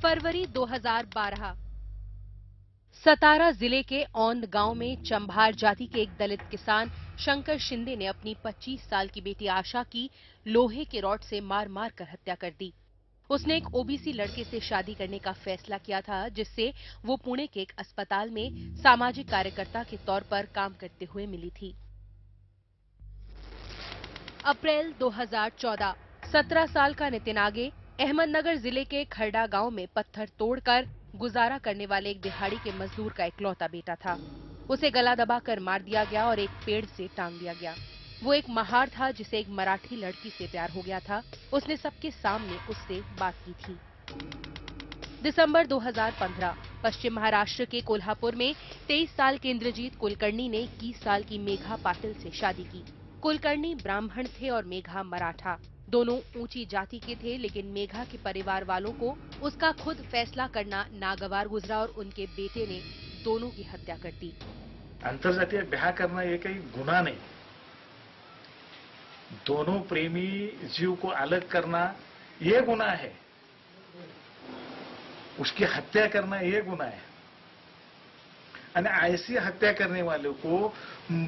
फरवरी 2012। सतारा जिले के औंध गांव में चंभार जाति के एक दलित किसान शंकर शिंदे ने अपनी 25 साल की बेटी आशा की लोहे के रॉड से मार मार कर हत्या कर दी। उसने एक ओबीसी लड़के से शादी करने का फैसला किया था, जिससे वो पुणे के एक अस्पताल में सामाजिक कार्यकर्ता के तौर पर काम करते हुए मिली थी। अप्रैल 2014। 17 साल का नितिन आगे अहमदनगर जिले के खरडा गांव में पत्थर तोड़कर गुजारा करने वाले एक दिहाड़ी के मजदूर का इकलौता बेटा था। उसे गला दबाकर मार दिया गया और एक पेड़ से टांग दिया गया। वो एक महार था जिसे एक मराठी लड़की से प्यार हो गया था। उसने सबके सामने उससे बात की थी। दिसंबर 2015। पश्चिम महाराष्ट्र के कोल्हापुर में 23 साल के इंद्रजीत कुलकर्णी ने 21 साल की मेघा पाटिल से शादी की। कुलकर्णी ब्राह्मण थे और मेघा मराठा। दोनों ऊंची जाति के थे, लेकिन मेघा के परिवार वालों को उसका खुद फैसला करना नागवार गुजरा और उनके बेटे ने दोनों की हत्या कर दी। अंतरजातीय ब्याह करना ये कोई गुनाह नहीं। दोनों प्रेमी जीव को अलग करना ये गुनाह है। उसकी हत्या करना ये गुनाह है। और ऐसी हत्या करने वालों को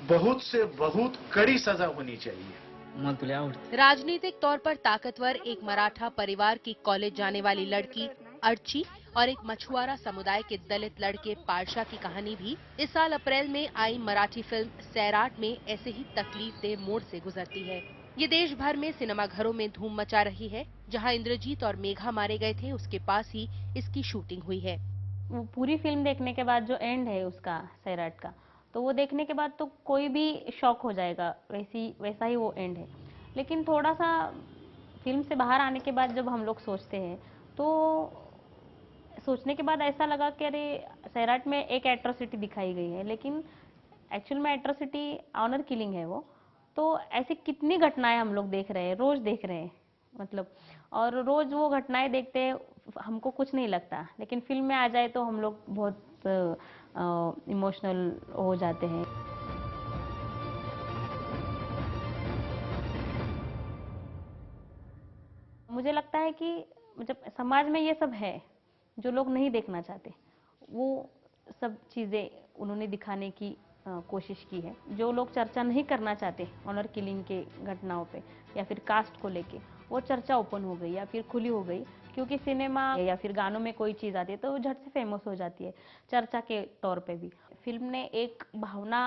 बहुत से बहुत कड़ी सजा होनी चाहिए। राजनीतिक तौर पर ताकतवर एक मराठा परिवार की कॉलेज जाने वाली लड़की अर्ची और एक मछुआरा समुदाय के दलित लड़के पारशा की कहानी भी इस साल अप्रैल में आई मराठी फिल्म सैराट में ऐसे ही तकलीफदेह मोड़ से गुजरती है। ये देश भर में सिनेमाघरों में धूम मचा रही है। जहां इंद्रजीत और मेघा मारे गए थे, उसके पास ही इसकी शूटिंग हुई है। वो पूरी फिल्म देखने के बाद जो एंड है उसका सैराट का, तो वो देखने के बाद तो कोई भी शॉक हो जाएगा, वैसा ही वो एंड है। लेकिन थोड़ा सा फिल्म से बाहर आने के बाद जब हम लोग सोचते हैं, तो सोचने के बाद ऐसा लगा कि अरे सैराट में एक एट्रोसिटी दिखाई गई है, लेकिन एक्चुअल में एट्रोसिटी ऑनर किलिंग है वो। तो ऐसी कितनी घटनाएं हम लोग देख रहे हैं, रोज देख रहे हैं, मतलब, और रोज वो घटनाएं देखते हैं, हमको कुछ नहीं लगता, लेकिन फिल्म में आ जाए तो हम लोग बहुत इमोशनल हो जाते हैं। मुझे लगता है कि जब समाज में ये सब है, जो लोग नहीं देखना चाहते, वो सब चीज़ें उन्होंने दिखाने की कोशिश की है। जो लोग चर्चा नहीं करना चाहते ऑनर किलिंग के घटनाओं पे या फिर कास्ट को लेके, वो चर्चा ओपन हो गई या फिर खुली हो गई, क्योंकि सिनेमा या फिर गानों में कोई चीज़ आती है तो झट से फेमस हो जाती है चर्चा के तौर पे भी। फिल्म ने एक भावना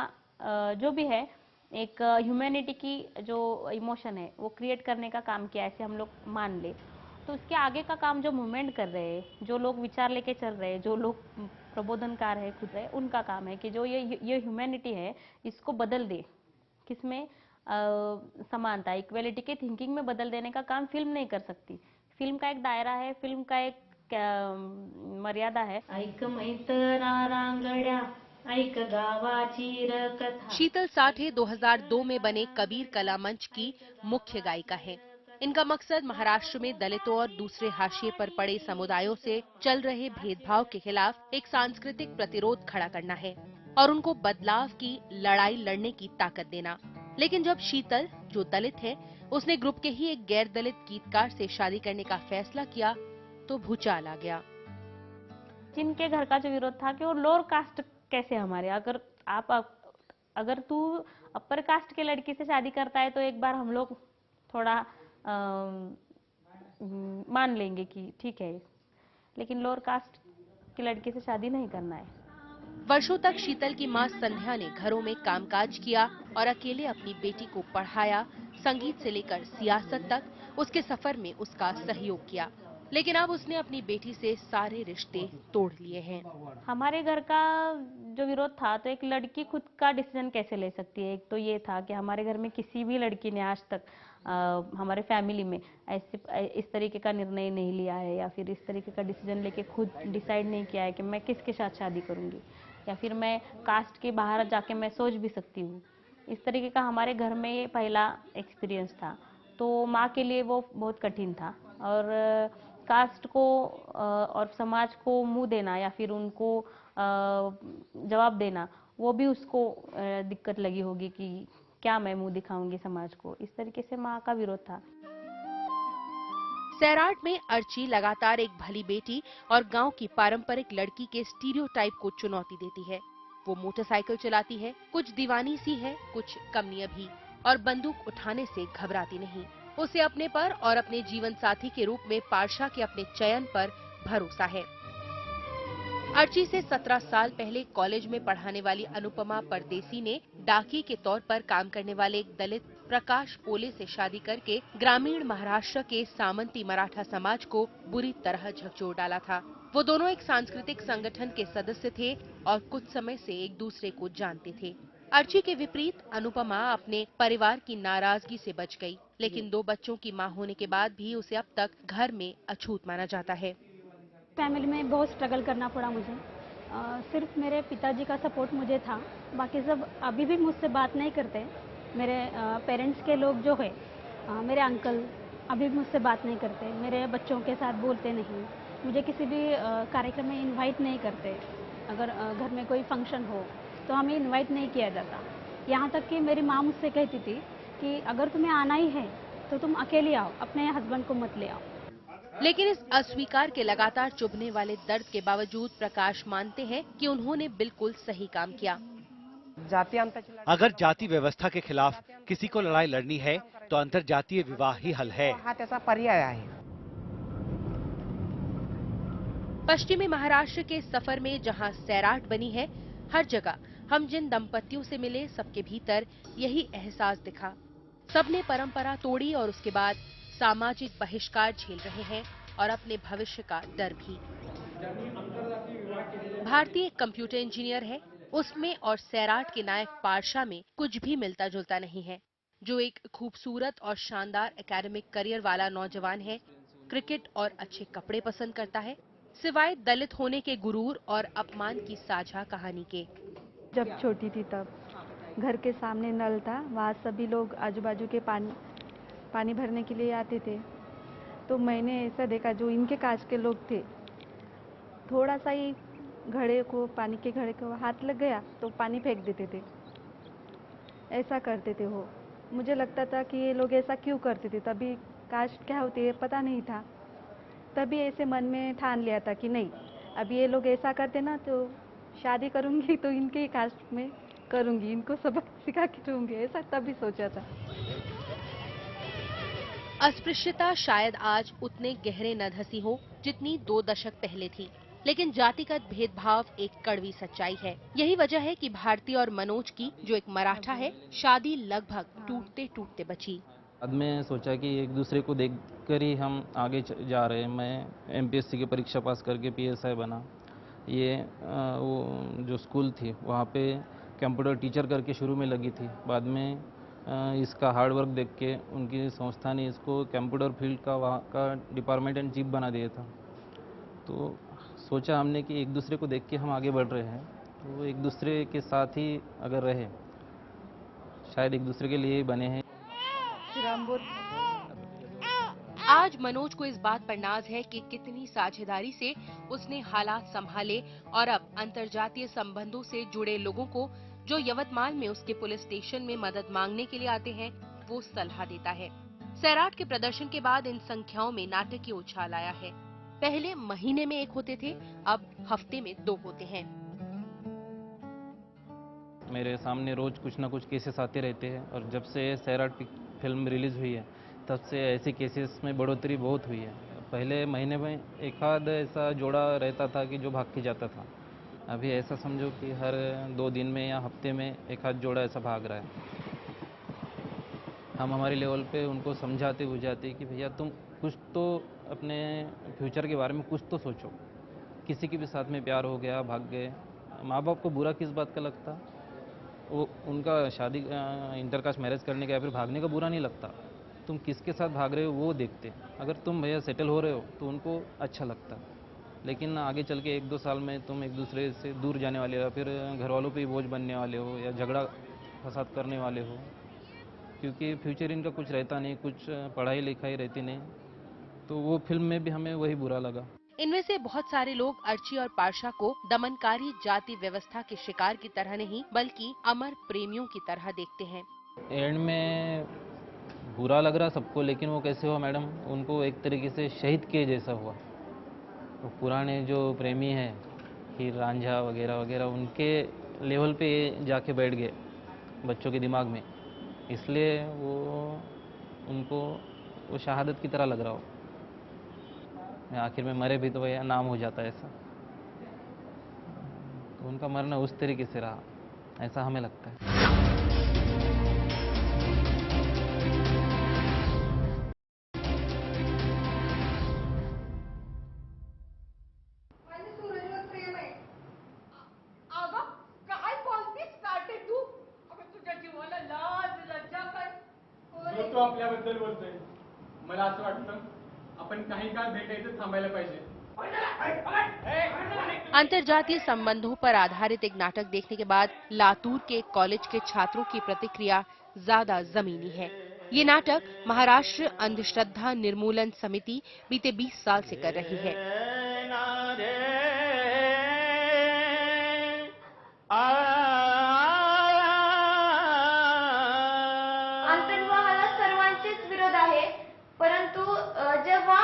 जो भी है, एक ह्यूमैनिटी की जो इमोशन है वो क्रिएट करने का काम किया, ऐसे हम लोग मान ले। तो उसके आगे का काम जो मूवमेंट कर रहे हैं, जो लोग विचार लेके चल रहे हैं, जो लोग प्रबोधनकार है खुद है, उनका काम है कि जो ये ह्यूमैनिटी है इसको बदल दे, किसमें समानता इक्वेलिटी के थिंकिंग में बदल देने का काम फिल्म नहीं कर सकती। फिल्म का एक दायरा है, फिल्म का एक मर्यादा है। ऐक मैतरा रांगड्या, ऐक गावाची कथा। शीतल साठे 2002 में बने कबीर कला मंच की मुख्य गायिका हैं। इनका मकसद महाराष्ट्र में दलितों और दूसरे हाशिए पर पड़े समुदायों से चल रहे भेदभाव के खिलाफ एक सांस्कृतिक प्रतिरोध खड़ा करना है और उनको बदलाव की लड़ाई लड़ने की ताकत देना। लेकिन जब शीतल, जो दलित है, उसने ग्रुप के ही एक गैर दलित गीतकार से शादी करने का फैसला किया तो भूचाल आ गया। जिनके घर का जो विरोध था कि वो लोअर कास्ट कैसे हमारे, अगर तू अपर कास्ट के लड़की से शादी करता है तो एक बार हम लोग थोड़ा मान लेंगे कि ठीक है, लेकिन लोअर कास्ट की लड़की से शादी नहीं करना है। वर्षों तक शीतल की मां संध्या ने घरों में कामकाज किया और अकेले अपनी बेटी को पढ़ाया। संगीत से लेकर सियासत तक उसके सफर में उसका सहयोग किया। लेकिन अब उसने अपनी बेटी से सारे रिश्ते तोड़ लिए हैं। हमारे घर का जो विरोध था, तो एक लड़की खुद का डिसीजन कैसे ले सकती है, एक तो ये था कि हमारे घर में किसी भी लड़की ने आज तक हमारे फैमिली में इस तरीके का निर्णय नहीं लिया है, या फिर इस तरीके का डिसीजन लेके खुद डिसाइड नहीं किया है कि मैं किसके साथ शादी करूंगी, या फिर मैं कास्ट के बाहर जाके मैं सोच भी सकती हूँ। इस तरीके का हमारे घर में ये पहला एक्सपीरियंस था, तो माँ के लिए वो बहुत कठिन था। और कास्ट को और समाज को मुंह देना या फिर उनको जवाब देना, वो भी उसको दिक्कत लगी होगी कि क्या मैं मुंह दिखाऊंगी समाज को। इस तरीके से माँ का विरोध था। सैराट में अर्ची लगातार एक भली बेटी और गांव की पारंपरिक लड़की के स्टीरियोटाइप को चुनौती देती है। वो मोटरसाइकिल चलाती है, कुछ दीवानी सी है, कुछ कमनिया भी, और बंदूक उठाने से घबराती नहीं। उसे अपने पर और अपने जीवन साथी के रूप में पारसा के अपने चयन पर भरोसा है। अर्ची से 17 साल पहले कॉलेज में पढ़ाने वाली अनुपमा परदेसी ने डाकी के तौर पर काम करने वाले एक दलित प्रकाश पोले से शादी करके ग्रामीण महाराष्ट्र के सामंती मराठा समाज को बुरी तरह झकझोर डाला था। वो दोनों एक सांस्कृतिक संगठन के सदस्य थे और कुछ समय से एक दूसरे को जानते थे। अर्ची के विपरीत अनुपमा अपने परिवार की नाराजगी से बच गई, लेकिन 2 बच्चों की मां होने के बाद भी उसे अब तक घर में अछूत माना जाता है। फैमिली में बहुत स्ट्रगल करना पड़ा मुझे। सिर्फ मेरे पिताजी का सपोर्ट मुझे था, बाकी सब अभी भी मुझसे बात नहीं करते। मेरे पेरेंट्स के लोग जो है, मेरे अंकल अभी भी मुझसे बात नहीं करते, मेरे बच्चों के साथ बोलते नहीं, मुझे किसी भी कार्यक्रम में इनवाइट नहीं करते। अगर घर में कोई फंक्शन हो तो हमें इनवाइट नहीं किया जाता। यहाँ तक कि मेरी माँ मुझसे कहती थी कि अगर तुम्हें आना ही है तो तुम अकेले आओ, अपने हस्बैंड को मत ले आओ। लेकिन इस अस्वीकार के लगातार चुभने वाले दर्द के बावजूद प्रकाश मानते हैं कि उन्होंने बिल्कुल सही काम किया। अगर जाति व्यवस्था के खिलाफ किसी को लड़ाई लड़नी है तो अंतरजातीय विवाह ही हल है। पश्चिमी महाराष्ट्र के सफर में जहां सैराट बनी है, हर जगह हम जिन दंपतियों से मिले सबके भीतर यही एहसास दिखा। सबने परंपरा तोड़ी और उसके बाद सामाजिक बहिष्कार झेल रहे हैं और अपने भविष्य का डर भी। भारतीय कंप्यूटर इंजीनियर है, उसमें और सैराट के नायक पारसा में कुछ भी मिलता जुलता नहीं है। जो एक खूबसूरत और शानदार एकेडमिक करियर वाला नौजवान है, क्रिकेट और अच्छे कपड़े पसंद करता है, सिवाय दलित होने के गुरूर और अपमान की साझा कहानी के। जब छोटी थी तब घर के सामने नल था, वहाँ सभी लोग आजू बाजू के पानी भरने के लिए आते थे। तो मैंने ऐसा देखा, जो इनके कास्ट के लोग थे, थोड़ा सा ही पानी के घड़े को हाथ लग गया तो पानी फेंक देते थे, ऐसा करते थे वो। मुझे लगता था कि ये लोग ऐसा क्यों करते थे, तभी कास्ट क्या होती है पता नहीं था। तभी ऐसे मन में ठान लिया था कि नहीं, अभी ये लोग ऐसा करते ना तो शादी करूंगी तो इनके ही कास्ट में करूंगी, इनको सबक सिखा के रहूंगी, ऐसा तभी सोचा था। अस्पृश्यता शायद आज उतने गहरे न धसी हो जितनी 2 दशक पहले थी, लेकिन जातिगत भेदभाव एक कड़वी सच्चाई है। यही वजह है कि भारती और मनोज की, जो एक मराठा है, शादी लगभग टूटते टूटते बची। बाद में सोचा कि एक दूसरे को देखकर ही हम आगे जा रहे हैं। मैं एमपीएससी की परीक्षा पास करके पीएसआई बना। ये वो जो स्कूल थी वहाँ पे कंप्यूटर टीचर करके शुरू में लगी थी, बाद में इसका हार्ड वर्क देख के उनकी संस्था ने इसको कंप्यूटर फील्ड का वहाँ का डिपार्टमेंट एंड चीफ बना दिया था। तो सोचा हमने कि एक दूसरे को देख के हम आगे बढ़ रहे हैं, तो एक दूसरे के साथ ही अगर रहे, शायद एक दूसरे के लिए ही बने हैं। आज मनोज को इस बात पर नाज है कि कितनी साझेदारी से उसने हालात संभाले और अब अंतर्जातीय संबंधों से जुड़े लोगों को, जो यवतमाल में उसके पुलिस स्टेशन में मदद मांगने के लिए आते हैं, वो सलाह देता है। सैराट के प्रदर्शन के बाद इन संख्याओं में नाटकीय उछाल आया है। पहले महीने में 1 होते थे, अब हफ्ते में 2 होते हैं। मेरे सामने रोज कुछ ना कुछ केसेस आते रहते हैं और जब से सैराट फिल्म रिलीज हुई है तब से ऐसे केसेस में बढ़ोतरी बहुत हुई है। पहले महीने में एक आध ऐसा जोड़ा रहता था कि जो भाग के जाता था, अभी ऐसा समझो कि हर 2 दिन में या हफ्ते में एक आध जोड़ा ऐसा भाग रहा है। हम हमारे लेवल पे उनको समझाते बुझाते कि भैया तुम कुछ तो अपने फ्यूचर के बारे में कुछ तो सोचो। किसी के भी साथ में प्यार हो गया, भाग गए, माँ बाप को बुरा किस बात का लगता, वो उनका शादी इंटरकास्ट मैरिज करने का या फिर भागने का बुरा नहीं लगता, तुम किसके साथ भाग रहे हो वो देखते। अगर तुम भैया सेटल हो रहे हो तो उनको अच्छा लगता, लेकिन आगे चल के 1-2 साल में तुम एक दूसरे से दूर जाने वाले हो या फिर घर वालों पे ही बोझ बनने वाले हो या झगड़ा फसाद करने वाले हो, क्योंकि फ्यूचर इनका कुछ रहता नहीं, कुछ पढ़ाई लिखाई रहती नहीं। तो वो फिल्म में भी हमें वही बुरा लगा। इनमें से बहुत सारे लोग अर्ची और पारसा को दमनकारी जाति व्यवस्था के शिकार की तरह नहीं, बल्कि अमर प्रेमियों की तरह देखते हैं। एंड में बुरा लग रहा सबको, लेकिन वो कैसे हुआ मैडम, उनको एक तरीके से शहीद के जैसा हुआ। तो पुराने जो प्रेमी हैं, हीर रांझा वगैरह वगैरह, उनके लेवल पे जाके बैठ गए बच्चों के दिमाग में, इसलिए वो उनको वो शहादत की तरह लग रहा हो। आखिर में मरे भी तो भैया नाम हो जाता है ऐसा, तो उनका मरना उस तरीके से रहा, ऐसा हमें लगता है। तो आपल्याबद्दल बोलतोय, मला असं वाटतं आपण काही काळ भेटायचं थांबायला पाहिजे। अंतर्जातीय संबंधों पर आधारित एक नाटक देखने के बाद लातूर के कॉलेज के छात्रों की प्रतिक्रिया ज्यादा जमीनी है। ये नाटक महाराष्ट्र अंधश्रद्धा निर्मूलन समिति बीते 20 साल से कर रही है। आंतरविवाहाला सर्वांचेच विरोध आहे, परंतु जेव्हा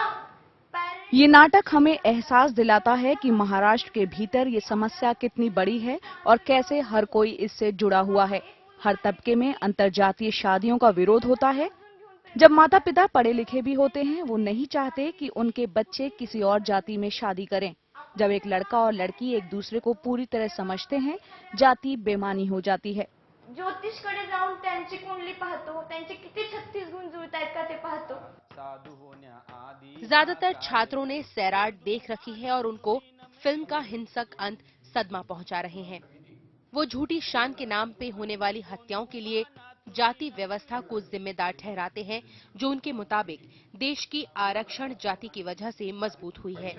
ये नाटक हमें एहसास दिलाता है कि महाराष्ट्र के भीतर ये समस्या कितनी बड़ी है और कैसे हर कोई इससे जुड़ा हुआ है। हर तबके में अंतर्जातीय शादियों का विरोध होता है। जब माता पिता पढ़े लिखे भी होते हैं, वो नहीं चाहते कि उनके बच्चे किसी और जाति में शादी करें। जब एक लड़का और लड़की एक दूसरे को पूरी तरह समझते हैं, जाति बेमानी हो जाती है। ज्योतिषकडे जाऊन त्यांची कुंडली पाहतो, त्यांचे किती 36 गुण जुळतायत का ते पाहतो। ज्यादातर छात्रों ने सैराट देख रखी है और उनको फिल्म का हिंसक अंत सदमा पहुंचा रहे हैं। वो झूठी शान के नाम पे होने वाली हत्याओं के लिए जाति व्यवस्था को जिम्मेदार ठहराते हैं, जो उनके मुताबिक देश की आरक्षण जाति की वजह से मजबूत हुई है।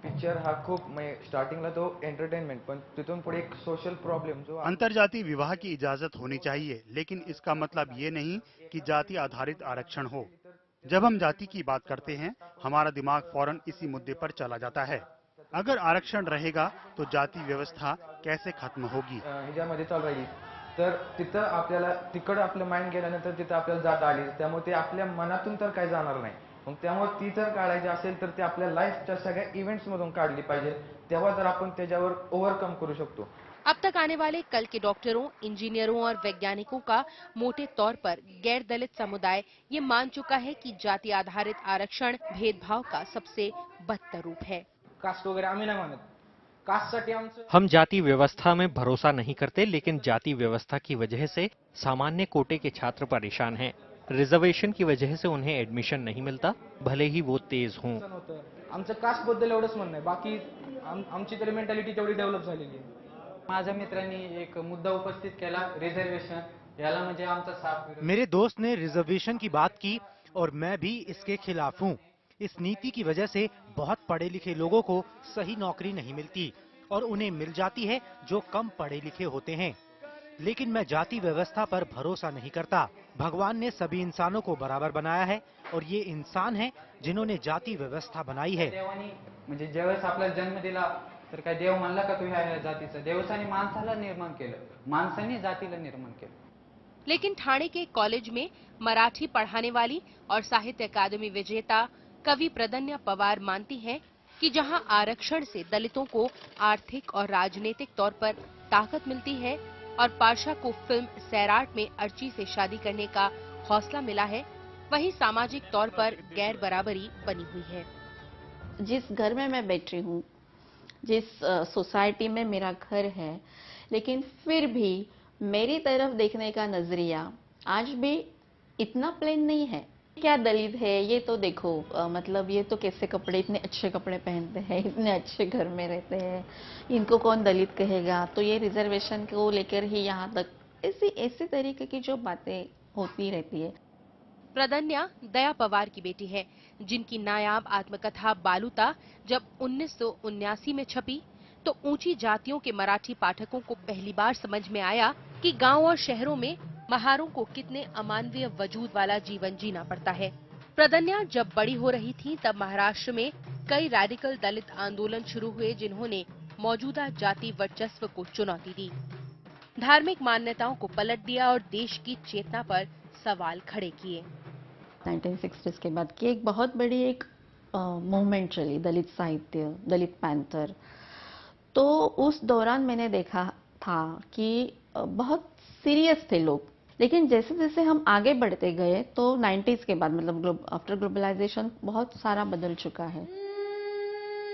पिक्चर हा खूप स्टार्टिंगला तो एंटरटेनमेंट, पण तिथून पुढे एक सोशल प्रॉब्लम जो अंतर्जातीय विवाह की इजाजत होनी चाहिए, लेकिन इसका मतलब ये नहीं कि जाति आधारित आरक्षण हो। जब हम जाति की बात करते हैं, हमारा दिमाग फौरन इसी मुद्दे पर चला जाता है। अगर आरक्षण रहेगा तो जाति व्यवस्था कैसे खत्म होगी? ह्याच्यामध्ये चालू राहिली तर तिथं आपल्याला तिकडं आपलं माइंड गेल्यानंतर तिथं आपल्याला जात आली, त्यामुळे ते आपल्या मनातून तर काही जाणार नाही। मग त्यामुळे ती जर काढायची असेल तर ते आपल्या लाईफच्या सगळ्या इव्हेंट्स मधून काढली पाहिजे, तेव्हा जर आपण त्याच्यावर ओव्हरकम करू शकतो। अब तक आने वाले कल के डॉक्टरों, इंजीनियरों और वैज्ञानिकों का मोटे तौर पर गैर दलित समुदाय ये मान चुका है कि जाति आधारित आरक्षण भेदभाव का सबसे बदतर रूप है। कास्ट वगैरह आम्ही नाही मानत, कास्टसाठी आमचं हम जाति व्यवस्था में भरोसा नहीं करते, लेकिन जाति व्यवस्था की वजह से सामान्य कोटे के छात्र परेशान हैं। रिजर्वेशन की वजह से उन्हें एडमिशन नहीं मिलता, भले ही वो तेज हों। आमचं कास्ट बद्दल एवढंच म्हणणं आहे, बाकी आमची तरी मेंटॅलिटी तेवढी डेव्हलप झालेली आहे। माझ्या मित्रांनी एक मुद्दा उपस्थित केला, रिजर्वेशन, याला म्हणजे आमचा साफ विरोध। मेरे दोस्त ने रिजर्वेशन की बात की और मैं भी इसके खिलाफ हूँ। इस नीति की वजह से बहुत पढ़े लिखे लोगों को सही नौकरी नहीं मिलती और उन्हें मिल जाती है जो कम पढ़े लिखे होते हैं। लेकिन मैं जाति व्यवस्था पर भरोसा नहीं करता। भगवान ने सभी इंसानों को बराबर बनाया है और ये इंसान हैं जिन्होंने जाति व्यवस्था बनाई है। देवानी म्हणजे ज्यावेळेस आपल्याला जन्म दिला तर काय देव म्हणला का तू ह्या जातीचा? देवसाने माणसाला निर्माण केलं, माणसाने जातीला निर्माण केलं। लेकिन ठाणे के कॉलेज में मराठी पढ़ाने वाली और साहित्य अकादमी विजेता कवि प्रदन्या पवार मानती हैं कि जहां आरक्षण से दलितों को आर्थिक और राजनीतिक तौर पर ताकत मिलती है और पाशा को फिल्म सैराट में अर्ची से शादी करने का हौसला मिला है, वहीं सामाजिक तौर पर गैर बराबरी बनी हुई है। जिस घर में मैं बैठी हूँ, जिस सोसाइटी में मेरा घर है, लेकिन फिर भी मेरी तरफ देखने का नजरिया आज भी इतना प्लेन नहीं है। क्या दलित है ये तो देखो, मतलब ये तो कैसे कपड़े, इतने अच्छे कपड़े पहनते हैं, इतने अच्छे घर में रहते हैं, इनको कौन दलित कहेगा? तो ये रिजर्वेशन को लेकर ही यहाँ तक ऐसी तरीके की जो बातें होती रहती है। प्रदन्या दया पवार की बेटी है, जिनकी नायाब आत्मकथा बालूता जब 1979 में छपी तो ऊंची जातियों के मराठी पाठकों को पहली बार समझ में आया कि गांव और शहरों में महारों को कितने अमानवीय वजूद वाला जीवन जीना पड़ता है। प्रदन्या जब बड़ी हो रही थी तब महाराष्ट्र में कई रेडिकल दलित आंदोलन शुरू हुए, जिन्होंने मौजूदा जाति वर्चस्व को चुनौती दी। धार्मिक मान्यताओं को पलट दिया और देश की चेतना पर सवाल खड़े किए। 1960s के बाद की एक बहुत बड़ी एक मूवमेंट चली, दलित साहित्य, दलित पैंथर। तो उस दौरान मैंने देखा था कि बहुत सीरियस थे लोग, लेकिन जैसे जैसे हम आगे बढ़ते गए तो 90s के बाद मतलब आफ्टर ग्लोबलाइजेशन बहुत सारा बदल चुका है।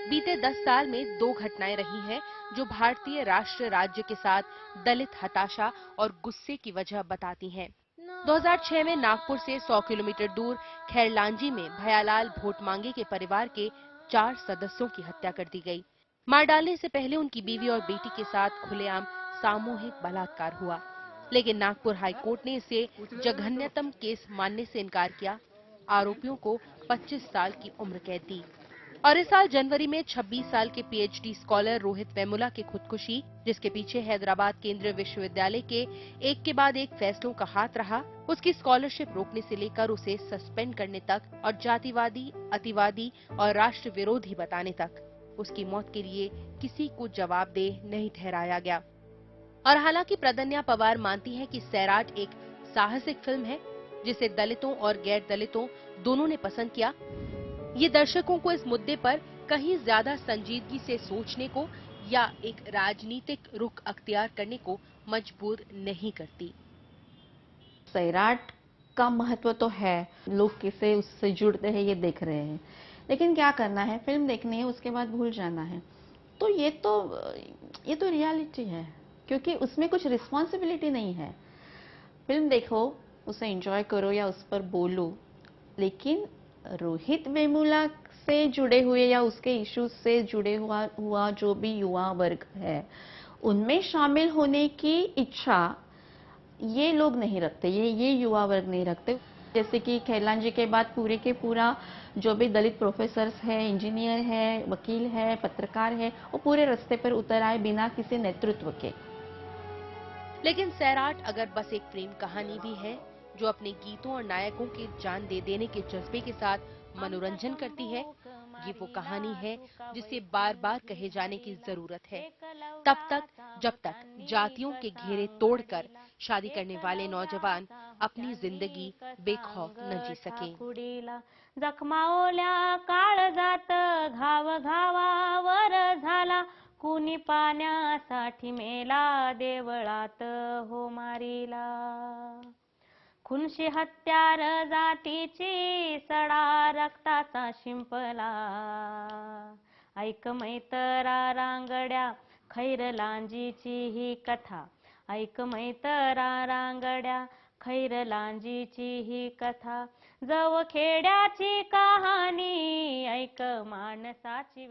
बीते 10 साल में 2 घटनाएं रही हैं जो भारतीय राष्ट्र राज्य के साथ दलित हताशा और गुस्से की वजह बताती हैं। 2006 में नागपुर से 100 किलोमीटर दूर खैरलांजी में भयालाल भोटमांगे के परिवार के 4 सदस्यों की हत्या कर दी गई। मार डालने से पहले उनकी बीवी और बेटी के साथ खुलेआम सामूहिक बलात्कार हुआ, लेकिन नागपुर हाई कोर्ट ने इसे जघन्यतम केस मानने से इनकार किया। आरोपियों को 25 साल की उम्र कैद दी। और इस साल जनवरी में 26 साल के पीएचडी स्कॉलर रोहित वेमुला की खुदकुशी, जिसके पीछे हैदराबाद केंद्रीय विश्वविद्यालय के एक के बाद एक फैसलों का हाथ रहा, उसकी स्कॉलरशिप रोकने से लेकर उसे सस्पेंड करने तक और जातिवादी, अतिवादी और राष्ट्र विरोधी बताने तक, उसकी मौत के लिए किसी को जवाबदेह नहीं ठहराया गया। और हालांकि प्रदन्या पवार मानती है कि सैराट एक साहसिक फिल्म है जिसे दलितों और गैर दलितों दोनों ने पसंद किया, ये दर्शकों को इस मुद्दे पर कहीं ज्यादा संजीदगी से सोचने को या एक राजनीतिक रुख अख्तियार करने को मजबूर नहीं करती। सैराट का महत्व तो है, लोग कैसे उससे जुड़ते हैं ये देख रहे हैं, लेकिन क्या करना है, फिल्म देखनी है, उसके बाद भूल जाना है। तो ये तो रियलिटी है, क्योंकि उसमें कुछ रिस्पॉन्सिबिलिटी नहीं है। फिल्म देखो, उसे एंजॉय करो या उस पर बोलो, लेकिन रोहित वेमुला से जुड़े हुए या उसके इश्यूज से जुड़े हुआ जो भी युवा वर्ग है, उनमें शामिल होने की इच्छा ये लोग नहीं रखते, ये युवा वर्ग नहीं रखते। जैसे कि खैरलांजी के बाद पूरे के पूरा जो भी दलित प्रोफेसर्स है, इंजीनियर है, वकील है, पत्रकार है, वो पूरे रास्ते पर उतर आए बिना किसी नेतृत्व के। लेकिन सैराट अगर बस एक प्रेम कहानी भी है जो अपने गीतों और नायकों के जान दे देने के जज्बे के साथ मनोरंजन करती है, ये वो कहानी है जिसे बार बार कहे जाने की जरूरत है। तब तक जब तक जातियों के घेरे तोड़कर शादी करने वाले नौजवान अपनी जिंदगी बेखौफ न जी सकें। जखमावल्या काळजात घाव घावावर झाला, कुणी पाण्यासाठी मेला देवळात हो मारीला। खुनशी हत्यार जातीची सडा रक्ताचा शिंपला, ऐक मैतरा रांगड्या खैरलांजीची ही कथा, ऐक मैतरा रांगड्या खैरलांजीची ही कथा, जव खेड्याची कहाणी ऐक माणसाची।